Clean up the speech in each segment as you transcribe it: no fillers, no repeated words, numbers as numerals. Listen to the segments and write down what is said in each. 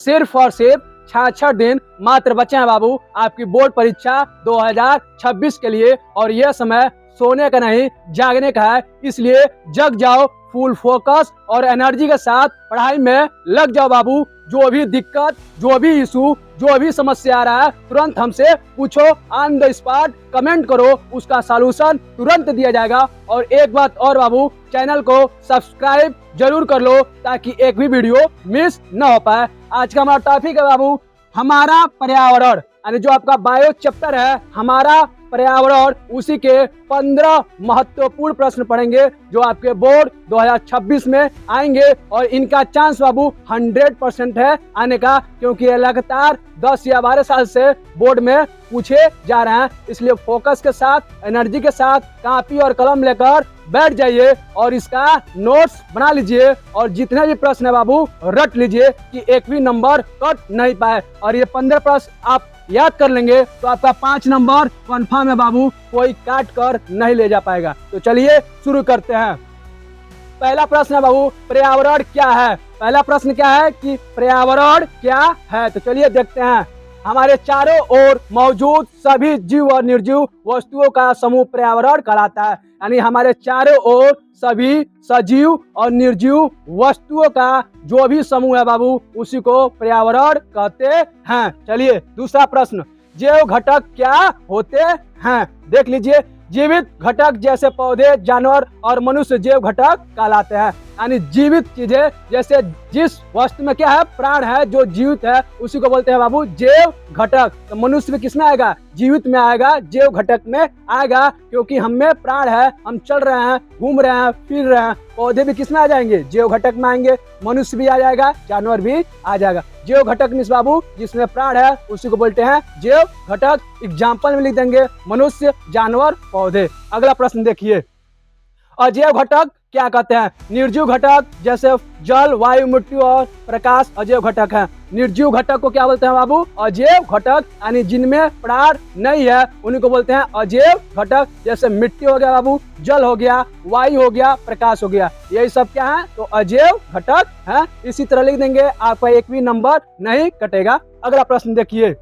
सिर्फ और सिर्फ 66 दिन मात्र बचे हैं बाबू आपकी बोर्ड परीक्षा 2026 के लिए। और यह समय सोने का नहीं जागने का है, इसलिए जग जाओ, फुल फोकस और एनर्जी के साथ पढ़ाई में लग जाओ बाबू। जो भी दिक्कत, जो भी इशू, जो भी समस्या आ रहा है तुरंत हमसे पूछो, ऑन द स्पॉट कमेंट करो, उसका सॉल्यूशन तुरंत दिया जाएगा। और एक बात और बाबू, चैनल को सब्सक्राइब जरूर कर लो ताकि एक भी वीडियो मिस न हो पाए। आज का हमारा टॉपिक है बाबू हमारा पर्यावरण, यानी जो आपका बायो चैप्टर है हमारा पर्यावरण, उसी के 15 महत्वपूर्ण प्रश्न पढ़ेंगे जो आपके बोर्ड 2026 में आएंगे। और इनका चांस बाबू 100% है आने का, क्योंकि ये लगातार 10 या 12 साल से बोर्ड में पूछे जा रहे हैं। इसलिए फोकस के साथ, एनर्जी के साथ कॉपी और कलम लेकर बैठ जाइए और इसका नोट्स बना लीजिए और जितने भी प्रश्न है बाबू रट लीजिए कि एक भी नंबर कट नहीं पाए। और ये 15 प्रश्न आप याद कर लेंगे तो आपका 5 नंबर कन्फर्म है बाबू, कोई काट कर नहीं ले जा पाएगा। तो चलिए शुरू करते हैं। पहला प्रश्न है बाबू पर्यावरण क्या है। पहला प्रश्न क्या है कि पर्यावरण क्या है। तो चलिए देखते हैं। हमारे चारों ओर मौजूद सभी जीव और निर्जीव वस्तुओं का समूह पर्यावरण कहलाता है। यानी हमारे चारों ओर सभी सजीव और निर्जीव वस्तुओं का जो भी समूह है बाबू उसी को पर्यावरण कहते हैं। चलिए दूसरा प्रश्न, जैव घटक क्या होते हैं। देख लीजिए, जीवित घटक जैसे पौधे, जानवर और मनुष्य जैव घटक कहलाते हैं। यानी जीवित चीजें, जैसे जिस वस्तु में क्या है प्राण है, जो जीवित है उसी को बोलते हैं बाबू जैव घटक। तो मनुष्य भी किसमें आएगा, जीवित में आएगा, जैव घटक में आएगा, क्योंकि हम में प्राण है, हम चल रहे हैं, घूम रहे हैं, फिर रहे हैं। पौधे भी किसमें आ जाएंगे, जैव घटक में आएंगे। मनुष्य भी आ जाएगा, जानवर भी आ जाएगा। जैव घटक मिस बाबू जिसमें प्राण है उसी को बोलते हैं जैव घटक। एग्जाम्पल में लिख देंगे मनुष्य, जानवर, पौधे। अगला प्रश्न देखिए, अजैव घटक क्या कहते हैं। निर्जीव घटक जैसे जल, वायु, मिट्टी और प्रकाश अजैव घटक हैं। निर्जीव घटक को क्या बोलते हैं बाबू, अजैव घटक। यानी जिनमें प्राण नहीं है उन्हीं को बोलते हैं अजैव घटक। जैसे मिट्टी हो गया बाबू, जल हो गया, वायु हो गया, प्रकाश हो गया, यही सब क्या है तो अजैव घटक है। इसी तरह लिख देंगे, आपका एक भी नंबर नहीं कटेगा। अगला प्रश्न देखिए,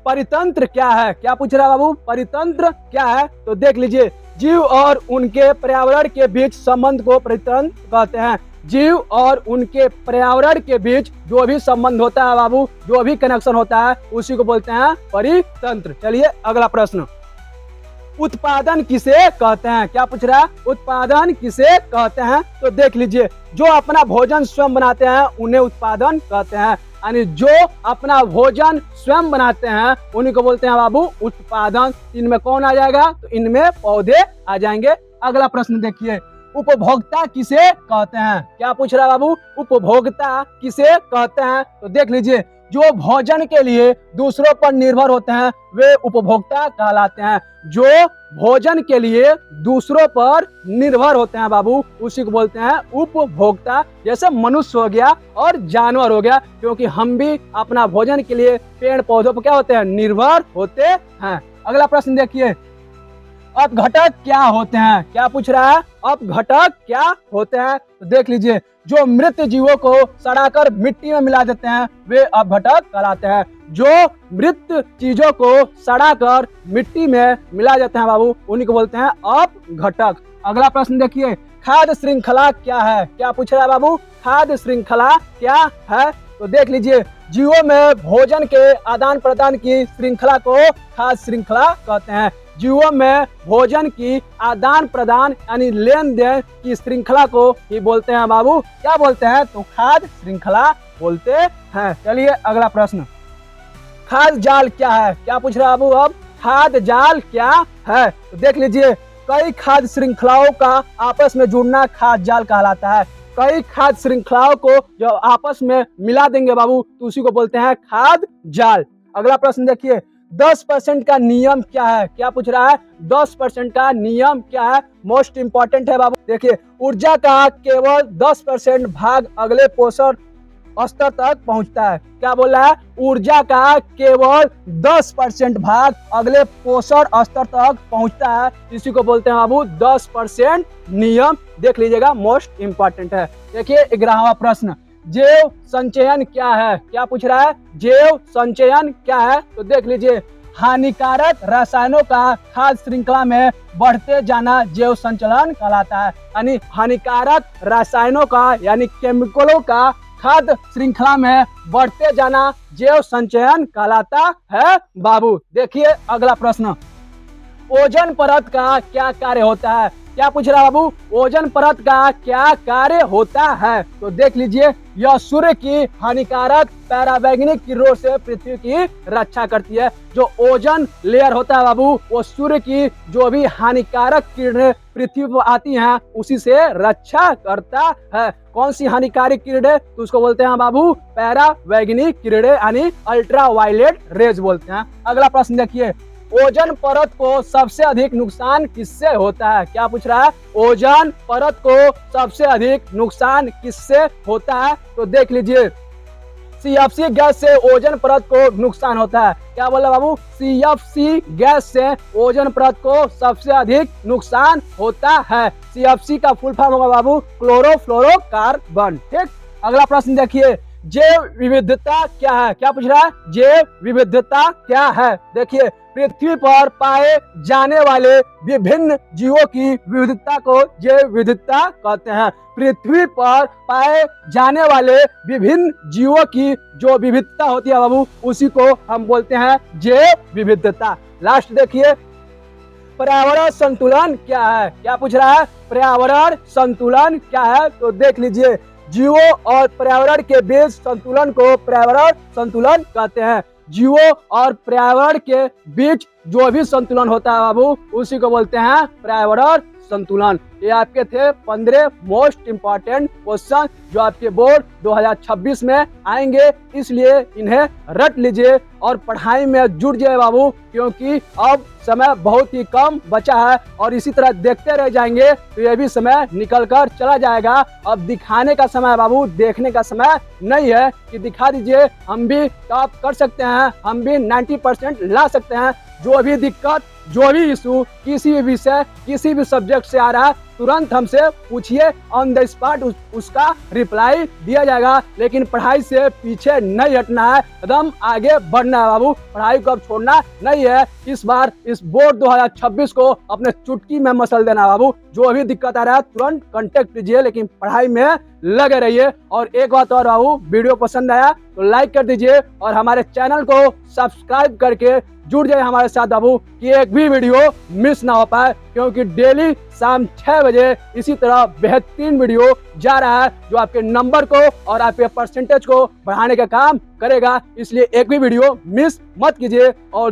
परितंत्र क्या है। क्या पूछ रहा है बाबू, परितंत्र क्या है। तो देख लीजिए, जीव और उनके पर्यावरण के बीच संबंध को परितंत्र कहते हैं। जीव और उनके पर्यावरण के बीच जो भी संबंध होता है बाबू, जो भी कनेक्शन होता है उसी को बोलते हैं परितंत्र। चलिए अगला प्रश्न, उत्पादन किसे कहते हैं। क्या पूछ रहा है, उत्पादन किसे कहते हैं। तो देख लीजिए, जो अपना भोजन स्वयं बनाते हैं उन्हें उत्पादन कहते हैं। यानी जो अपना भोजन स्वयं बनाते हैं उन्हीं को बोलते हैं बाबू उत्पादन। इनमें कौन आ जाएगा, तो इनमें पौधे आ जाएंगे। अगला प्रश्न देखिए, उपभोक्ता किसे कहते हैं। क्या पूछ रहा है बाबू, उपभोक्ता किसे कहते हैं। तो देख लीजिए, जो भोजन के लिए दूसरों पर निर्भर होते हैं वे उपभोक्ता कहलाते हैं। जो भोजन के लिए दूसरों पर निर्भर होते हैं बाबू उसी को बोलते हैं उपभोक्ता। जैसे मनुष्य हो गया और जानवर हो गया, क्योंकि हम भी अपना भोजन के लिए पेड़ पौधों पर क्या होते हैं, निर्भर होते हैं। अगला प्रश्न देखिए, अपघटक क्या होते हैं। क्या पूछ रहा है, अपघटक क्या होते हैं। तो देख लीजिए, जो मृत जीवों को सड़ाकर मिट्टी में मिला देते हैं वे अपघटक कहलाते हैं। जो मृत चीजों को सड़ाकर मिट्टी में मिला देते हैं बाबू उन्हीं को बोलते हैं अपघटक। अगला प्रश्न देखिए, खाद्य श्रृंखला क्या है। क्या पूछ रहा है बाबू, खाद्य श्रृंखला क्या है। तो देख लीजिए, जीवों में भोजन के आदान प्रदान की श्रृंखला को खाद्य श्रृंखला कहते हैं। जीवों में भोजन की आदान प्रदान यानी लेन देन की श्रृंखला को ही बोलते हैं बाबू, क्या बोलते हैं, तो खाद्य श्रृंखला बोलते हैं। चलिए अगला प्रश्न, खाद्य जाल क्या है। क्या पूछ रहा है बाबू, अब खाद्य जाल क्या है। तो देख लीजिए, कई खाद्य श्रृंखलाओं का आपस में जुड़ना खाद्य जाल कहलाता है। कई खाद्य श्रृंखलाओं को जो आपस में मिला देंगे बाबू तो उसी को बोलते हैं खाद्य जाल। अगला प्रश्न देखिए, 10% का नियम क्या है। क्या पूछ रहा है, 10% का नियम क्या है। मोस्ट इंपॉर्टेंट है बाबू। देखिए, ऊर्जा का केवल 10% भाग अगले पोषण स्तर तक पहुंचता है। क्या बोल रहा है, ऊर्जा का केवल 10% भाग अगले पोषण स्तर तक पहुंचता है, इसी को बोलते हैं बाबू 10% नियम। देख लीजिएगा, मोस्ट इंपॉर्टेंट है। देखिए 11वां प्रश्न, जैव संचयन क्या है? क्या पूछ रहा है? जैव संचयन क्या है? तो देख लीजिए, हानिकारक रसायनों का खाद्य श्रृंखला में बढ़ते जाना जैव संचलन कहलाता है। यानी हानिकारक रसायनों का यानी केमिकलों का खाद्य श्रृंखला में बढ़ते जाना जैव संचयन कहलाता है बाबू। देखिए अगला प्रश्न, ओजोन परत का क्या कार्य होता है? क्या पूछ रहा है बाबू? ओजोन परत का क्या कार्य होता है? तो देख लीजिए, यह सूर्य की हानिकारक पराबैंगनी किरणों से पृथ्वी की रक्षा करती है। जो ओजोन लेयर होता है बाबू, वो सूर्य की जो भी हानिकारक किरणें पृथ्वी पर आती हैं उसी से रक्षा करता है। कौन सी हानिकारक किरणें? तो उसको बोलते हैं बाबू पराबैंगनी किरणें यानी अल्ट्रावायलेट रेज बोलते हैं। अगला प्रश्न देखिए, ओजोन परत को सबसे अधिक नुकसान किससे होता है? क्या पूछ रहा है? ओजोन परत को सबसे अधिक नुकसान किससे होता है? तो देख लीजिए, CFC गैस से ओजोन परत को नुकसान होता है। क्या बोला बाबू? CFC गैस से ओजोन परत को सबसे अधिक नुकसान होता है। CFC का फुल फॉर्म होगा बाबू क्लोरोफ्लोरोकार्बन। ठीक, अगला प्रश्न देखिए, जैव विविधता क्या है? क्या पूछ रहा है? जैव विविधता क्या है? देखिए, पृथ्वी पर पाए जाने वाले विभिन्न जीवों की विविधता को जैव विविधता कहते हैं। पृथ्वी पर पाए जाने वाले विभिन्न जीवों की जो विविधता होती है बाबू, उसी को हम बोलते हैं जैव विविधता। लास्ट देखिए, पर्यावरण संतुलन क्या है? क्या पूछ रहा है? पर्यावरण संतुलन क्या है? तो देख लीजिए, जीवों और पर्यावरण के बीच संतुलन को पर्यावरण संतुलन कहते हैं। जीवों और पर्यावरण के बीच जो भी संतुलन होता है बाबू, उसी को बोलते हैं पर्यावरण संतुलन। ये आपके थे 15 मोस्ट इंपॉर्टेंट क्वेश्चन जो आपके बोर्ड 2026 में आएंगे, इसलिए इन्हें रट लीजिए और पढ़ाई में जुट जाए बाबू, क्योंकि अब समय बहुत ही कम बचा है और इसी तरह देखते रह जाएंगे तो ये भी समय निकल कर चला जाएगा। अब दिखाने का समय है बाबू, देखने का समय नहीं है कि दिखा दीजिए हम भी टॉप कर सकते हैं, हम भी 90% ला सकते हैं। जो भी दिक्कत, जो भी इशू, किसी भी विषय, किसी भी सब्जेक्ट से आ रहा है, तुरंत हमसे पूछिए, ऑन द स्पॉट उसका रिप्लाई दिया जाएगा। लेकिन पढ़ाई से पीछे नहीं हटना है, एकदम आगे बढ़ना है बाबू, पढ़ाई को अब छोड़ना नहीं है। इस बार इस बोर्ड 2026 को अपने चुटकी में मसल देना बाबू। जो भी दिक्कत आ रहा है तुरंत कांटेक्ट कीजिए, लेकिन पढ़ाई में लगे रहिए। और एक बात और बाबू, वीडियो पसंद आया तो लाइक कर दीजिए और हमारे चैनल को सब्सक्राइब करके जुड़ जाए हमारे साथ बाबू, कि एक भी वीडियो मिस ना हो पाए, क्योंकि डेली शाम 6 बजे इसी तरह बेहतरीन वीडियो जा रहा है जो आपके नंबर को और आपके परसेंटेज को बढ़ाने का काम करेगा। इसलिए एक भी वीडियो मिस मत कीजिए। और